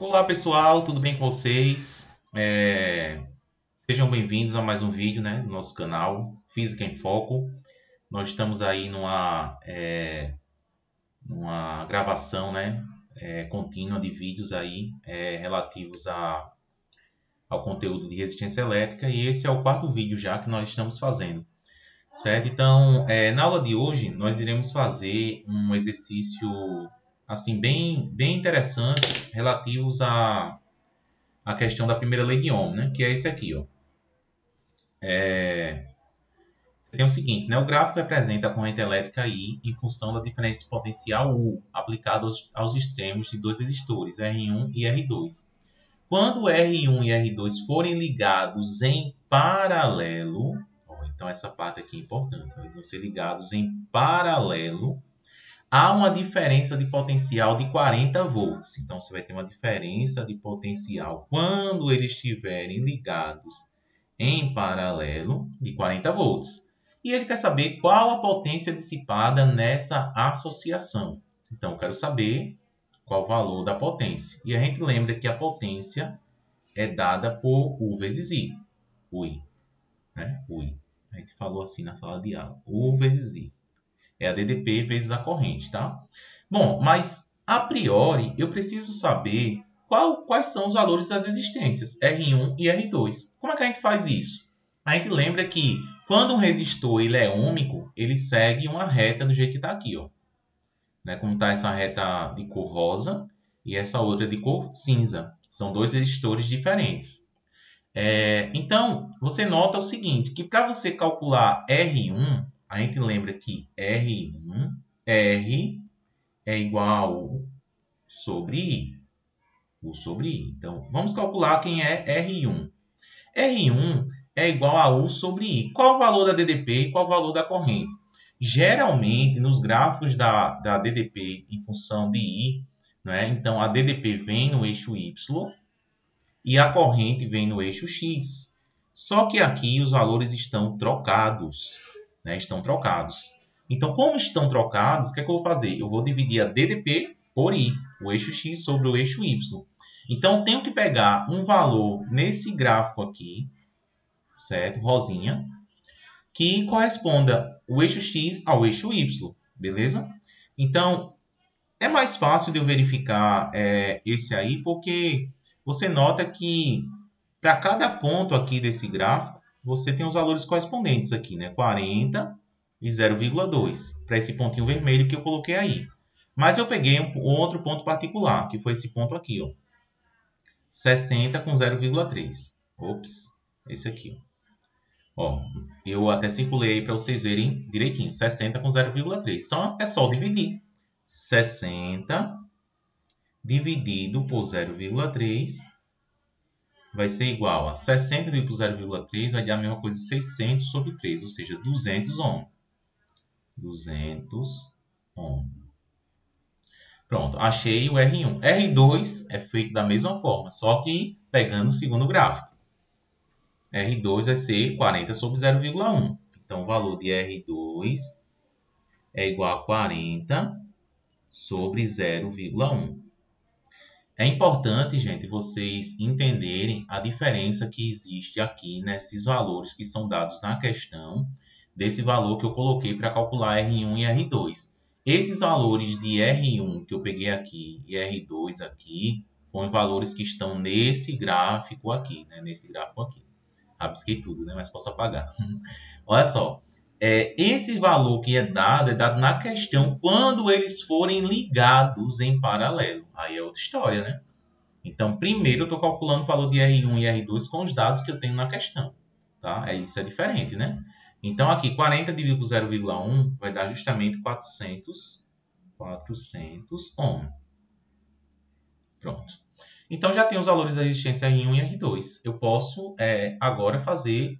Olá pessoal, tudo bem com vocês? Sejam bem-vindos a mais um vídeo, né, do nosso canal Física em Foco. Nós estamos aí numa gravação, né, contínua de vídeos aí relativos ao conteúdo de resistência elétrica, e esse é o quarto vídeo já que nós estamos fazendo, certo? Então, na aula de hoje nós iremos fazer um exercício assim bem interessante relativos a questão da primeira lei de Ohm, né? Que é esse aqui, ó. Tem o seguinte, né? O gráfico representa a corrente elétrica I em função da diferença potencial U aplicada aos extremos de dois resistores, R1 e R2. Quando R1 e R2 forem ligados em paralelo, ó, então essa parte aqui é importante, eles vão ser ligados em paralelo, há uma diferença de potencial de 40 volts. Então, você vai ter uma diferença de potencial quando eles estiverem ligados em paralelo de 40 volts. E ele quer saber qual a potência dissipada nessa associação. Então, eu quero saber qual o valor da potência. E a gente lembra que a potência é dada por U vezes I. UI. Né? UI. A gente falou assim na sala de aula. U vezes I. É a DDP vezes a corrente, tá? Bom, mas a priori eu preciso saber quais são os valores das resistências R1 e R2. Como é que a gente faz isso? A gente lembra que quando um resistor ele é ôhmico, ele segue uma reta do jeito que está aqui, ó. Né? Como está essa reta de cor rosa e essa outra de cor cinza. São dois resistores diferentes. Então, você nota o seguinte, que para você calcular R1, a gente lembra que R1, R é igual a U sobre I. U sobre I. Então, vamos calcular quem é R1. R1 é igual a U sobre I. Qual o valor da DDP e qual o valor da corrente? Geralmente, nos gráficos da DDP em função de I, né? Então, a DDP vem no eixo Y e a corrente vem no eixo X. Só que aqui os valores estão trocados. Né? Estão trocados. Então, como estão trocados, o que é que eu vou fazer? Eu vou dividir a DDP por I, o eixo X sobre o eixo Y. Então, eu tenho que pegar um valor nesse gráfico aqui, certo? Rosinha, que corresponda o eixo X ao eixo Y, beleza? Então, é mais fácil de eu verificar esse aí, porque você nota que para cada ponto aqui desse gráfico, você tem os valores correspondentes aqui, né? 40 e 0,2, para esse pontinho vermelho que eu coloquei aí. Mas eu peguei um outro ponto particular, que foi esse ponto aqui, ó. 60 com 0,3. Ops, esse aqui, ó. Eu até circulei aí para vocês verem direitinho. 60 com 0,3. Então, é só dividir. 60 dividido por 0,3 vai ser igual a 60 dividido por 0,3 vai dar a mesma coisa de 600 sobre 3, ou seja, 200 ohm. 200 ohm. Pronto, achei o R1. R2 é feito da mesma forma, só que pegando o segundo gráfico. R2 vai ser 40 sobre 0,1. Então, o valor de R2 é igual a 40 sobre 0,1. É importante, gente, vocês entenderem a diferença que existe aqui nesses valores que são dados na questão, desse valor que eu coloquei para calcular R1 e R2. Esses valores de R1 que eu peguei aqui e R2 aqui, foram valores que estão nesse gráfico aqui, né? Nesse gráfico aqui. Rabisquei tudo, né? Mas posso apagar. Olha só. Esse valor que é dado na questão quando eles forem ligados em paralelo. Aí é outra história, né? Então, primeiro eu estou calculando o valor de R1 e R2 com os dados que eu tenho na questão. Tá? Isso é diferente, né? Então, aqui, 40 dividido por 0,1 vai dar justamente 400 ohm. Pronto. Então, já tenho os valores da resistência R1 e R2. Eu posso agora fazer,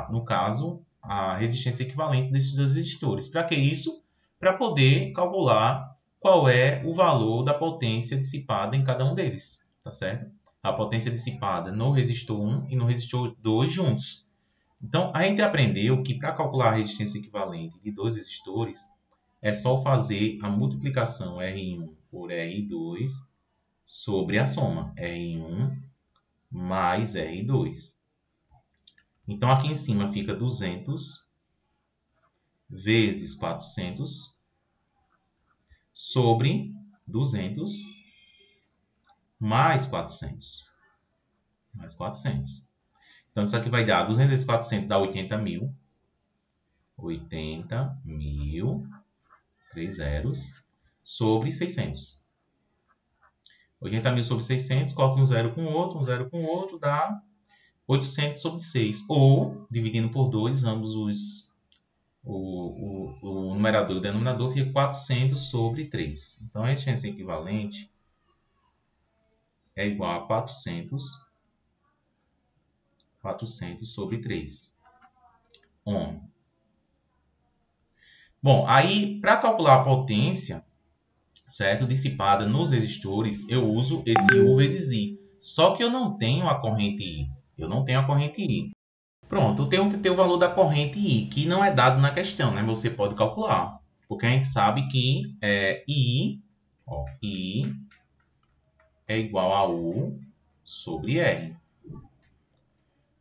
no caso, a resistência equivalente desses dois resistores. Para que isso? Para poder calcular qual é o valor da potência dissipada em cada um deles. Tá certo? A potência dissipada no resistor 1 e no resistor 2 juntos. Então, a gente aprendeu que para calcular a resistência equivalente de dois resistores, é só fazer a multiplicação R1 por R2 sobre a soma R1 mais R2. Então, aqui em cima fica 200 vezes 400 sobre 200 mais 400. Mais 400. Então, isso aqui vai dar 200 vezes 400 dá 80.000. 80.000, 3 zeros, sobre 600. 80.000 sobre 600, corta um zero com o outro, dá 800 sobre 6. Ou, dividindo por 2, ambos o numerador e o denominador fica 400 sobre 3. Então, a resistência equivalente é igual a 400 sobre 3 ohm. Bom, aí, para calcular a potência, certo, dissipada nos resistores, eu uso esse U vezes I. Só que eu não tenho a corrente I. Pronto, eu tenho que ter o valor da corrente I, que não é dado na questão, né? Você pode calcular. Porque a gente sabe que I é igual a U sobre R.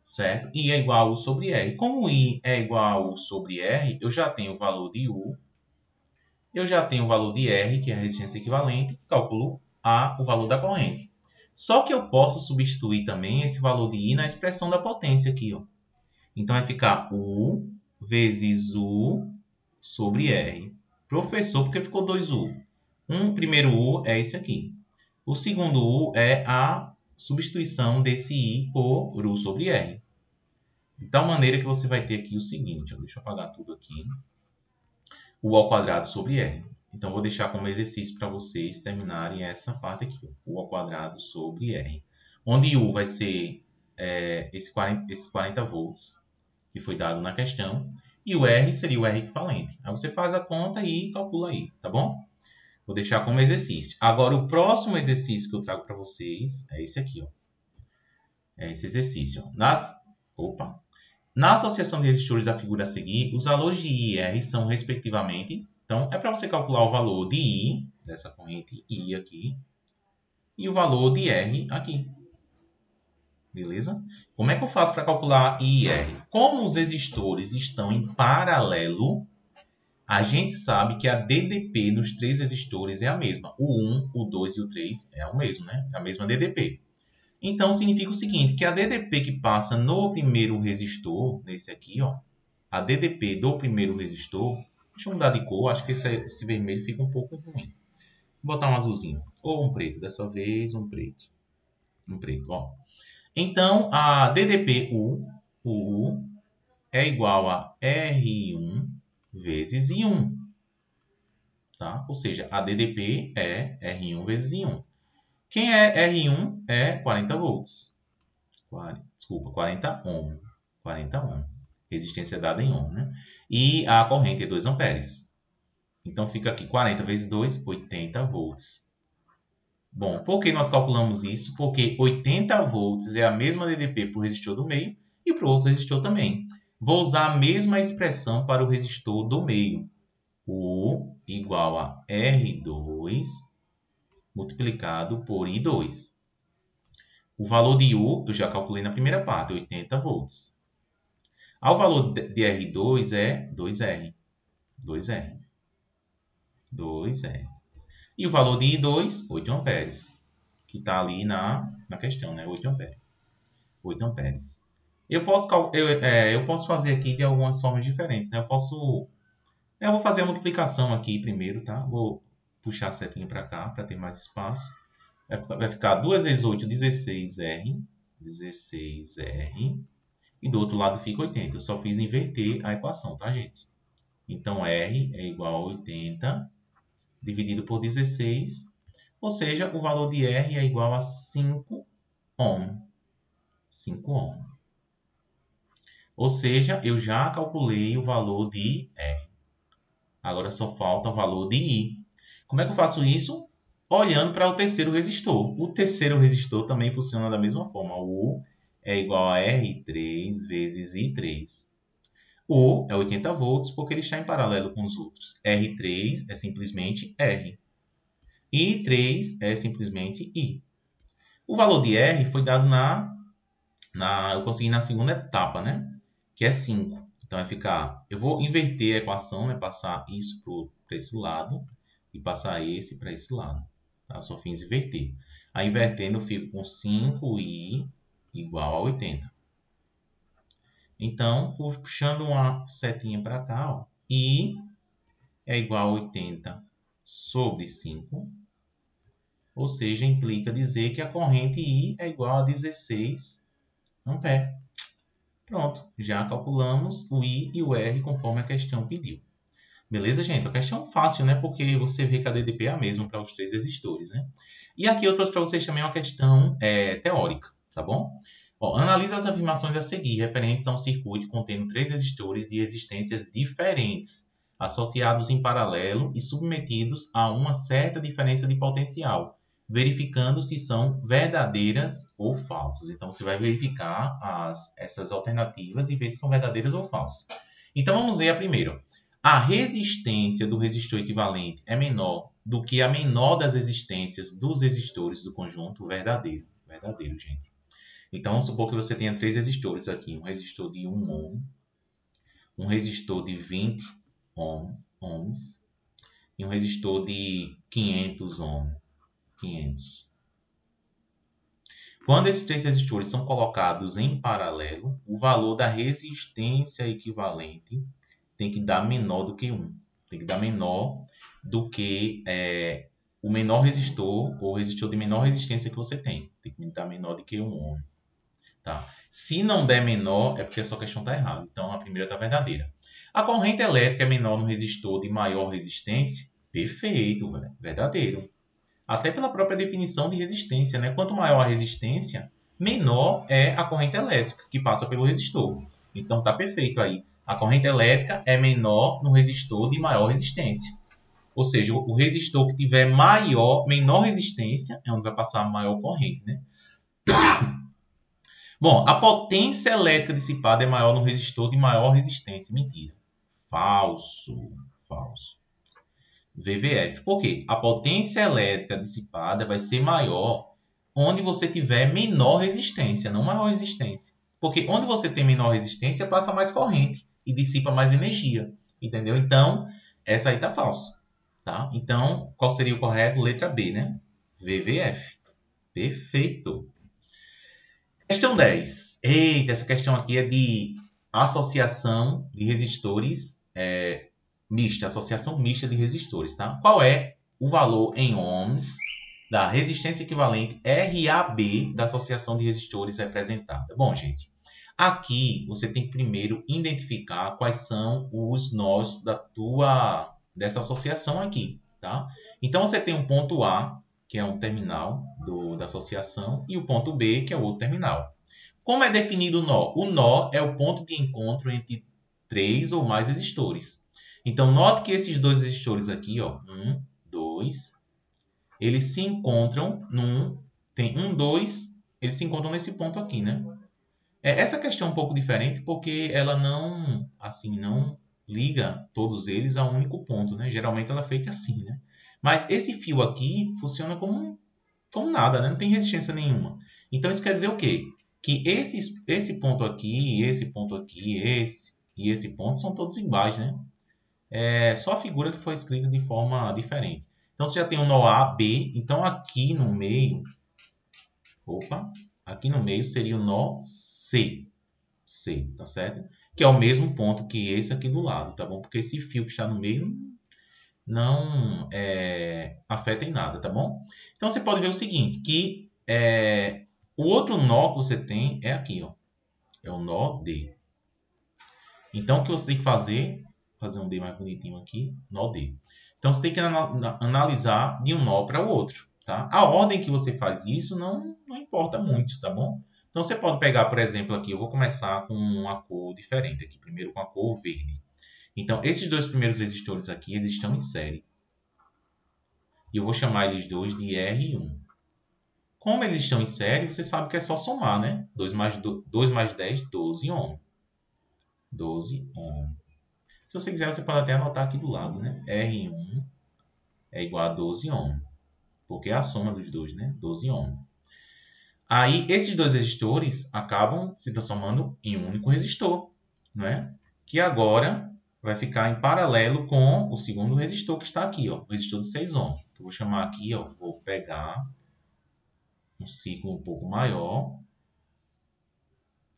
Certo? I é igual a U sobre R. Como I é igual a U sobre R, eu já tenho o valor de U. Eu já tenho o valor de R, que é a resistência equivalente. Calculo o valor da corrente. Só que eu posso substituir também esse valor de I na expressão da potência aqui, ó. Então, vai ficar U vezes U sobre R. Professor, porque ficou 2U? O primeiro U é esse aqui. O segundo U é a substituição desse I por U sobre R. De tal maneira que você vai ter aqui o seguinte. Ó, deixa eu apagar tudo aqui. U ao quadrado sobre R. Então, vou deixar como exercício para vocês terminarem essa parte aqui. Ó, U ao quadrado sobre R. Onde U vai ser esses 40 volts que foi dado na questão. E o R seria o R equivalente. Aí você faz a conta e calcula aí, tá bom? Vou deixar como exercício. Agora, o próximo exercício que eu trago para vocês é esse aqui, ó. É esse exercício. Na associação de resistores da figura a seguir, os valores de I e R são, respectivamente... Então, é para você calcular o valor de I, dessa corrente I aqui, e o valor de R aqui. Beleza? Como é que eu faço para calcular I e R? Como os resistores estão em paralelo, a gente sabe que a DDP nos três resistores é a mesma. O 1, o 2 e o 3 é o mesmo, né? É a mesma DDP. Então, significa o seguinte, que a DDP que passa no primeiro resistor, nesse aqui, ó, a DDP do primeiro resistor, deixa eu mudar de cor, acho que esse vermelho fica um pouco ruim. Vou botar um azulzinho, ou um preto, dessa vez um preto. Um preto, ó. Então, a DDP-U, U, é igual a R1 vezes I1. Tá? Ou seja, a DDP é R1 vezes I1. Quem é R1 é 40 volts. 40 ohm. 40 ohm. Resistência dada em ohm, né? E a corrente é 2 amperes. Então, fica aqui 40 vezes 2, 80 volts. Bom, por que nós calculamos isso? Porque 80 volts é a mesma DDP para o resistor do meio e para o outro resistor também. Vou usar a mesma expressão para o resistor do meio. U igual a R2 multiplicado por I2. O valor de U eu já calculei na primeira parte, 80 volts. O valor de R2 é 2R. 2R. 2R. E o valor de I2, 8 amperes. Que está ali na questão, né? 8 amperes. 8 amperes. Eu posso fazer aqui de algumas formas diferentes, né? Eu vou fazer a multiplicação aqui primeiro, tá? Vou puxar a setinha para cá, para ter mais espaço. Vai ficar 2 vezes 8, 16R. 16R. E do outro lado fica 80. Eu só fiz inverter a equação, tá, gente? Então, R é igual a 80 dividido por 16. Ou seja, o valor de R é igual a 5 ohm. 5 ohm. Ou seja, eu já calculei o valor de R. Agora só falta o valor de I. Como é que eu faço isso? Olhando para o terceiro resistor. O terceiro resistor também funciona da mesma forma. O U é igual a R3 vezes I3. O é 80 volts porque ele está em paralelo com os outros. R3 é simplesmente R. E 3 é simplesmente I. O valor de R foi dado eu consegui na segunda etapa, né? Que é 5. Então vai ficar, eu vou inverter a equação, né? Passar isso para esse lado e passar esse para esse lado. Tá? Eu só fiz inverter. Aí invertendo eu fico com 5i igual a 80. Então, puxando uma setinha para cá, ó, I é igual a 80 sobre 5. Ou seja, implica dizer que a corrente I é igual a 16 ampere. Pronto, já calculamos o I e o R conforme a questão pediu. Beleza, gente? A questão fácil, né? Porque você vê que a DDP é a mesma para os 3 resistores, né? E aqui eu trouxe para vocês também uma questão teórica, tá bom? Ó, analisa as afirmações a seguir referentes a um circuito contendo 3 resistores de resistências diferentes, associados em paralelo e submetidos a uma certa diferença de potencial, verificando se são verdadeiras ou falsas. Então, você vai verificar essas alternativas e ver se são verdadeiras ou falsas. Então, vamos ver a primeira. A resistência do resistor equivalente é menor do que a menor das resistências dos resistores do conjunto verdadeiro. Verdadeiro, gente. Então, vamos supor que você tenha 3 resistores aqui. Um resistor de 1 ohm, um resistor de 20 ohms e um resistor de 500 ohms. 500. Quando esses 3 resistores são colocados em paralelo, o valor da resistência equivalente tem que dar menor do que 1. Tem que dar menor do que o menor resistor ou resistor de menor resistência que você tem. Tem que dar menor do que 1 ohm. Tá? Se não der menor, é porque a sua questão está errada. Então, a primeira está verdadeira. A corrente elétrica é menor no resistor de maior resistência? Perfeito, verdadeiro. Até pela própria definição de resistência, né? Quanto maior a resistência, menor é a corrente elétrica que passa pelo resistor. Então, está perfeito aí. A corrente elétrica é menor no resistor de maior resistência. Ou seja, o resistor que tiver menor resistência é onde vai passar a maior corrente, né? Bom, a potência elétrica dissipada é maior no resistor de maior resistência. Mentira. Falso. Falso. VVF. Por quê? A potência elétrica dissipada vai ser maior onde você tiver menor resistência, não maior resistência. Porque onde você tem menor resistência, passa mais corrente e dissipa mais energia. Entendeu? Então, essa aí está falsa. Tá? Então, qual seria o correto? Letra B, né? VVF. Perfeito. Questão 10. Eita, essa questão aqui é de associação de resistores mista, associação mista de resistores, tá? Qual é o valor em ohms da resistência equivalente RAB da associação de resistores representada? Bom, gente, aqui você tem que primeiro identificar quais são os nós dessa associação aqui, tá? Então, você tem um ponto A, que é um terminal da associação, e o ponto B, que é o outro terminal. Como é definido o nó? O nó é o ponto de encontro entre 3 ou mais resistores. Então, note que esses 2 resistores aqui, ó, 1, 2, eles se encontram tem 1, 2, eles se encontram nesse ponto aqui, né? Essa questão é um pouco diferente porque ela não liga todos eles a um único ponto, né? Geralmente ela é feita assim, né? Mas esse fio aqui funciona como nada, né? Não tem resistência nenhuma. Então, isso quer dizer o quê? Que esse ponto aqui, esse ponto aqui, esse e esse ponto são todos iguais, né? É só a figura que foi escrita de forma diferente. Então, você já tem o nó A, B. Então, aqui no meio... aqui no meio seria o nó C. C, tá certo? Que é o mesmo ponto que esse aqui do lado, tá bom? Porque esse fio que está no meio não afeta em nada, tá bom? Então, você pode ver o seguinte, que o outro nó que você tem é aqui, ó. É o nó D. Então, o que você tem que fazer um D mais bonitinho aqui, nó D. Então, você tem que analisar de um nó para o outro, tá? A ordem que você faz isso não importa muito, tá bom? Então, você pode pegar, por exemplo, aqui, eu vou começar com uma cor diferente aqui. Primeiro com a cor verde. Então, esses 2 primeiros resistores aqui, eles estão em série. E eu vou chamar eles 2 de R1. Como eles estão em série, você sabe que é só somar, né? 2 mais 10, 12 ohm. 12 ohm. Se você quiser, você pode até anotar aqui do lado, né? R1 é igual a 12 ohm. porque é a soma dos dois, né? 12 ohm. Aí, esses dois resistores acabam se transformando em um único resistor, né? Que agora vai ficar em paralelo com o segundo resistor que está aqui, ó, o resistor de 6 ohm. Eu vou chamar aqui, ó, vou pegar um ciclo um pouco maior.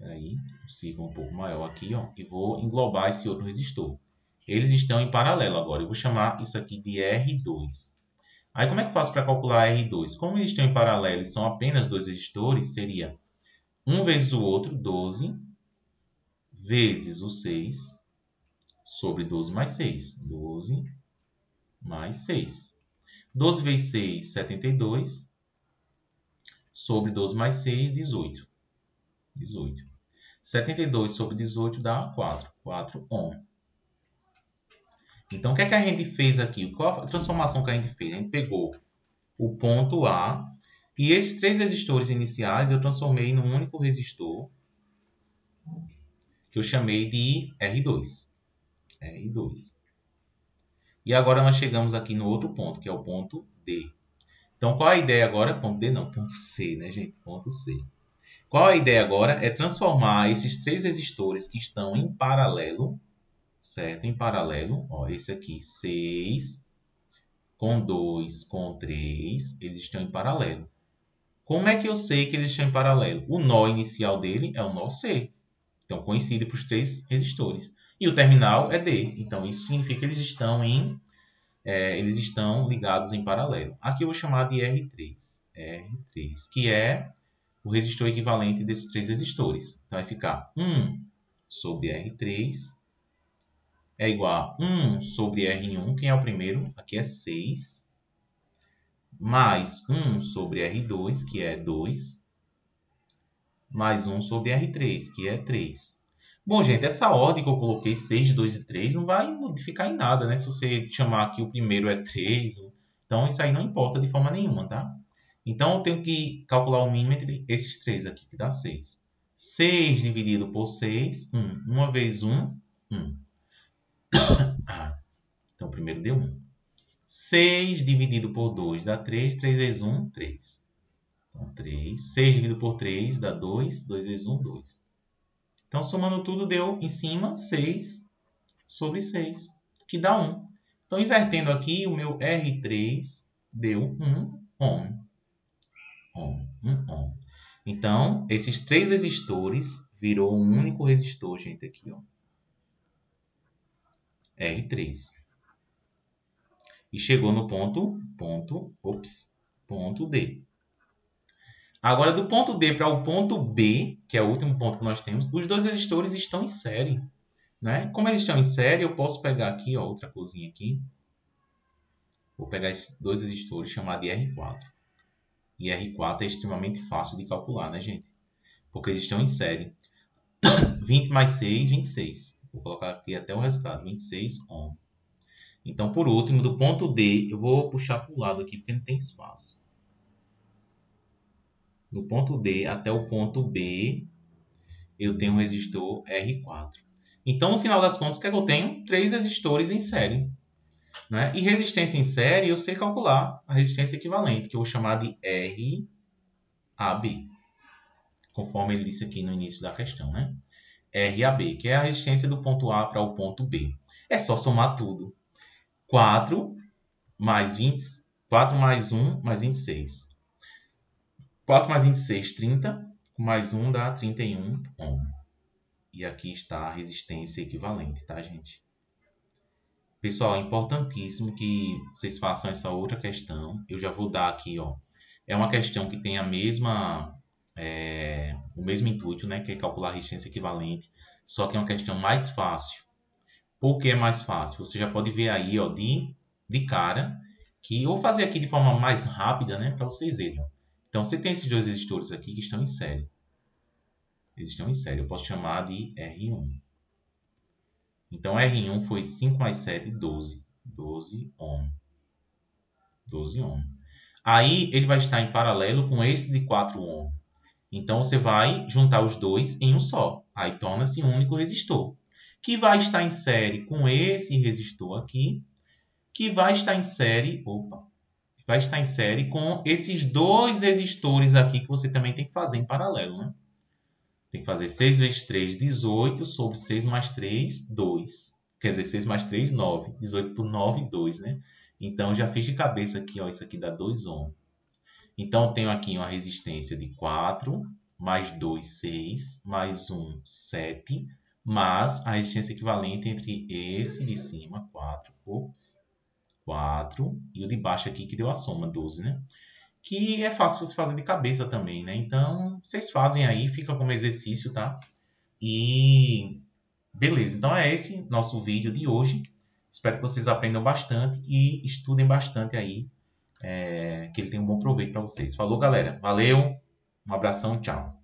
Aí, um ciclo um pouco maior aqui, ó, e vou englobar esse outro resistor. Eles estão em paralelo agora. Eu vou chamar isso aqui de R2. Aí, como é que eu faço para calcular R2? Como eles estão em paralelo e são apenas dois resistores, seria 1 vezes o outro, 12, vezes o 6, sobre 12 mais 6. 12 mais 6. 12 vezes 6, 72. Sobre 12 mais 6, 18. 18. 72 sobre 18 dá 4. 4 ohm. Então, o que é que a gente fez aqui? Qual a transformação que a gente fez? A gente pegou o ponto A e esses três resistores iniciais eu transformei num único resistor que eu chamei de R2. R2. E agora nós chegamos aqui no outro ponto, que é o ponto D. Então, qual a ideia agora? Ponto D não, ponto C, né, gente? Ponto C. Qual a ideia agora? É transformar esses três resistores que estão em paralelo, certo? Em paralelo, ó, esse aqui, 6, com 2, com 3, eles estão em paralelo. Como é que eu sei que eles estão em paralelo? O nó inicial dele é o nó C. Então, coincide para os três resistores. E o terminal é D. Então, isso significa que eles estão ligados em paralelo. Aqui eu vou chamar de R3. R3, que é o resistor equivalente desses três resistores. Então, vai ficar 1 sobre R3 é igual a 1 sobre R1. Quem é o primeiro? Aqui é 6. Mais 1 sobre R2, que é 2. Mais 1 sobre R3, que é 3. Bom, gente, essa ordem que eu coloquei, 6, 2 e 3, não vai modificar em nada, né? Se você chamar aqui o primeiro é 3, então isso aí não importa de forma nenhuma, tá? Então, eu tenho que calcular o mínimo entre esses três aqui, que dá 6. 6 dividido por 6, 1. 1 vezes 1, 1. Então, primeiro deu 1. 6 dividido por 2 dá 3. 3 vezes 1, 3. Então, 3. 6 dividido por 3 dá 2. 2 vezes 1, 2. Então, somando tudo, deu em cima 6 sobre 6, que dá 1. Então, invertendo aqui, o meu R3 deu 1 ohm. 1 ohm. Então, esses três resistores virou um único resistor, gente, aqui, ó. R3. E chegou no ponto D. Agora, do ponto D para o ponto B, que é o último ponto que nós temos, os dois resistores estão em série, né? Como eles estão em série, eu posso pegar aqui, ó, outra coisinha aqui. Vou pegar esses dois resistores e chamar de R4. E R4 é extremamente fácil de calcular, né, gente? Porque eles estão em série. 20 mais 6, 26. Vou colocar aqui até o resultado, 26 ohm. Então, por último, do ponto D, eu vou puxar para o lado aqui, porque não tem espaço. Do ponto D até o ponto B, eu tenho um resistor R4. Então, no final das contas, o que é que eu tenho? 3 resistores em série. Né? E resistência em série, eu sei calcular a resistência equivalente, que eu vou chamar de RAB. Conforme ele disse aqui no início da questão, né? RAB, que é a resistência do ponto A para o ponto B. É só somar tudo. 4 mais 20, 4 mais 1 mais 26. 4 mais 26, 30. Mais 1 dá 31 ohm. E aqui está a resistência equivalente, tá, gente? Pessoal, é importantíssimo que vocês façam essa outra questão. Eu já vou dar aqui, ó. É uma questão que tem o mesmo intuito, né? Que é calcular a resistência equivalente. Só que é uma questão mais fácil. Por que é mais fácil? Você já pode ver aí, ó, de cara, que eu vou fazer aqui de forma mais rápida, né? Para vocês verem. Então, você tem esses dois resistores aqui que estão em série. Eles estão em série. Eu posso chamar de R1. Então, R1 foi 5 mais 7, 12. 12 ohm. 12 ohm. Aí, ele vai estar em paralelo com esse de 4 ohm. Então, você vai juntar os dois em um só. Aí, torna-se um único resistor. Que vai estar em série com esse resistor aqui. Que vai estar em série... vai estar em série com esses dois resistores aqui que você também tem que fazer em paralelo, né? Tem que fazer 6 vezes 3, 18, sobre 6 mais 3, 2. Quer dizer, 6 mais 3, 9. 18 por 9, 2, né? Então, já fiz de cabeça aqui, ó, isso aqui dá 2 ohms. Então, eu tenho aqui uma resistência de 4, mais 2, 6, mais 1, 7, mas a resistência equivalente entre esse de cima, 4, 4, e o de baixo aqui que deu a soma, 12, né? Que é fácil você fazer de cabeça também, né? Então, vocês fazem aí, fica como exercício, tá? E beleza, então é esse nosso vídeo de hoje. Espero que vocês aprendam bastante e estudem bastante aí, que ele tenha um bom proveito para vocês. Falou, galera. Valeu, um abração, tchau.